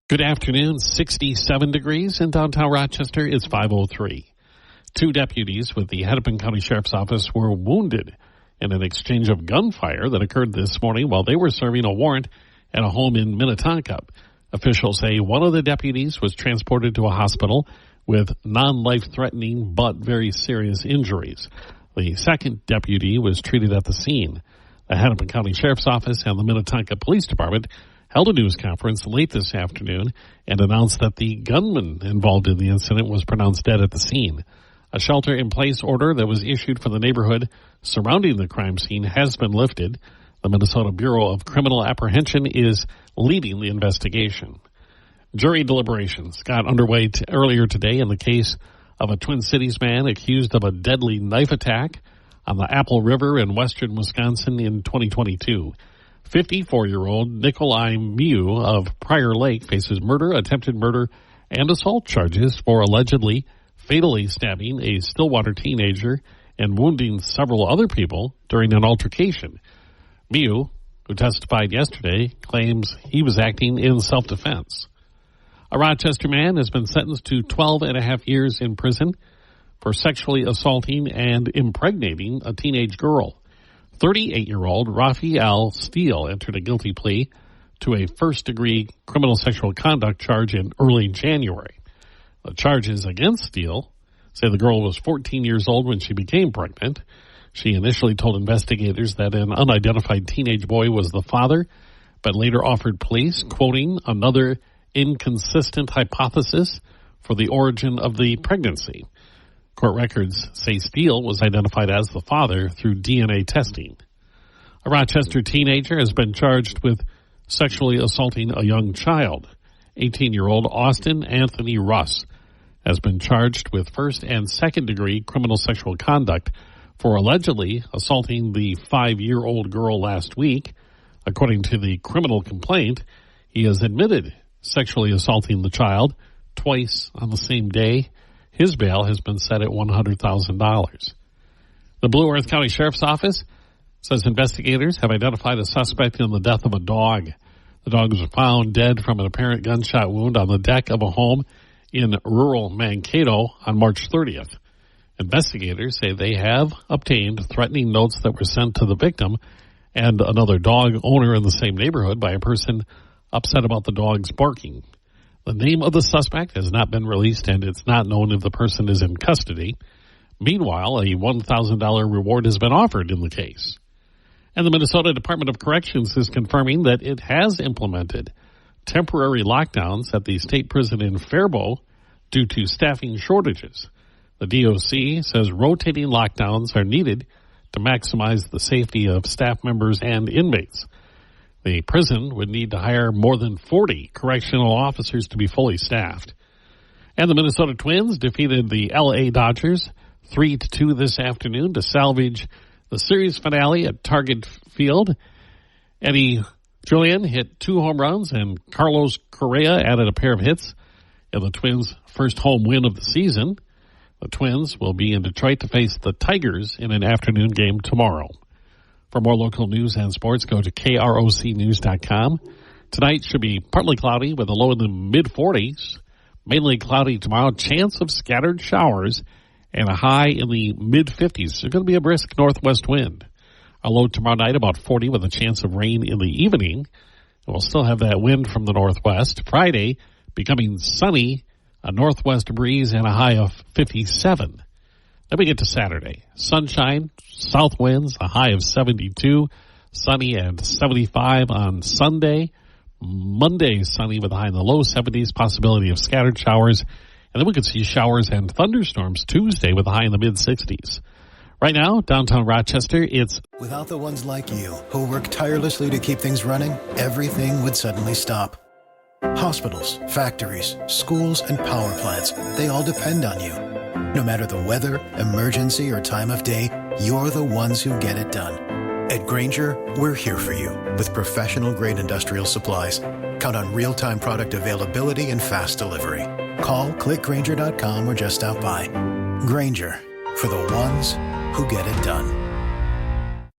Good afternoon, 67 degrees in downtown Rochester. It's 5:03. Two deputies with the Hennepin County Sheriff's Office were wounded in an exchange of gunfire that occurred this morning while they were serving a warrant at a home in Minnetonka. Officials say one of the deputies was transported to a hospital with non-life-threatening but very serious injuries. The second deputy was treated at the scene. The Hennepin County Sheriff's Office and the Minnetonka Police Department held a news conference late this afternoon and announced that the gunman involved in the incident was pronounced dead at the scene. A shelter-in-place order that was issued for the neighborhood surrounding the crime scene has been lifted. The Minnesota Bureau of Criminal Apprehension is leading the investigation. Jury deliberations got underway earlier today in the case of a Twin Cities man accused of a deadly knife attack on the Apple River in western Wisconsin in 2022. 54-year-old Nikolai Miu of Prior Lake faces murder, attempted murder, and assault charges for allegedly fatally stabbing a Stillwater teenager and wounding several other people during an altercation. Miu, who testified yesterday, claims he was acting in self-defense. A Rochester man has been sentenced to 12 and a half years in prison for sexually assaulting and impregnating a teenage girl. 38-year-old Raphael Steele entered a guilty plea to a first-degree criminal sexual conduct charge in early January. The charges against Steele say the girl was 14 years old when she became pregnant. She initially told investigators that an unidentified teenage boy was the father, but later offered police, quoting, another inconsistent hypothesis for the origin of the pregnancy. Court records say Steele was identified as the father through DNA testing. A Rochester teenager has been charged with sexually assaulting a young child. 18-year-old Austin Anthony Russ has been charged with first and second-degree criminal sexual conduct for allegedly assaulting the 5-year-old girl last week. According to the criminal complaint, he has admitted sexually assaulting the child twice on the same day. His bail has been set at $100,000. The Blue Earth County Sheriff's Office says investigators have identified a suspect in the death of a dog. The dog was found dead from an apparent gunshot wound on the deck of a home in rural Mankato on March 30th. Investigators say they have obtained threatening notes that were sent to the victim and another dog owner in the same neighborhood by a person upset about the dog's barking. The name of the suspect has not been released, and it's not known if the person is in custody. Meanwhile, a $1,000 reward has been offered in the case. And the Minnesota Department of Corrections is confirming that it has implemented temporary lockdowns at the state prison in Faribault due to staffing shortages. The DOC says rotating lockdowns are needed to maximize the safety of staff members and inmates. The prison would need to hire more than 40 correctional officers to be fully staffed. And the Minnesota Twins defeated the LA Dodgers 3-2 this afternoon to salvage the series finale at Target Field. Eddie Julien hit 2 home runs, and Carlos Correa added a pair of hits in the Twins' first home win of the season. The Twins will be in Detroit to face the Tigers in an afternoon game tomorrow. For more local news and sports, go to KROCnews.com. Tonight should be partly cloudy with a low in the mid-40s. Mainly cloudy tomorrow, chance of scattered showers, and a high in the mid-50s. There's going to be a brisk northwest wind. A low tomorrow night, about 40 with a chance of rain in the evening. We'll still have that wind from the northwest. Friday, becoming sunny, a northwest breeze, and a high of 57. Then we get to Saturday. Sunshine, south winds, a high of 72, sunny and 75 on Sunday. Monday, sunny with a high in the low 70s, possibility of scattered showers. And then we could see showers and thunderstorms Tuesday with a high in the mid-60s. Right now, downtown Rochester, it's... Without the ones like you, who work tirelessly to keep things running, everything would suddenly stop. Hospitals, factories, schools, and power plants, they all depend on you. No matter the weather, emergency, or time of day, you're the ones who get it done. At Grainger, we're here for you with professional-grade industrial supplies. Count on real-time product availability and fast delivery. Call, click Grainger.com, or just stop by. Grainger, for the ones who get it done.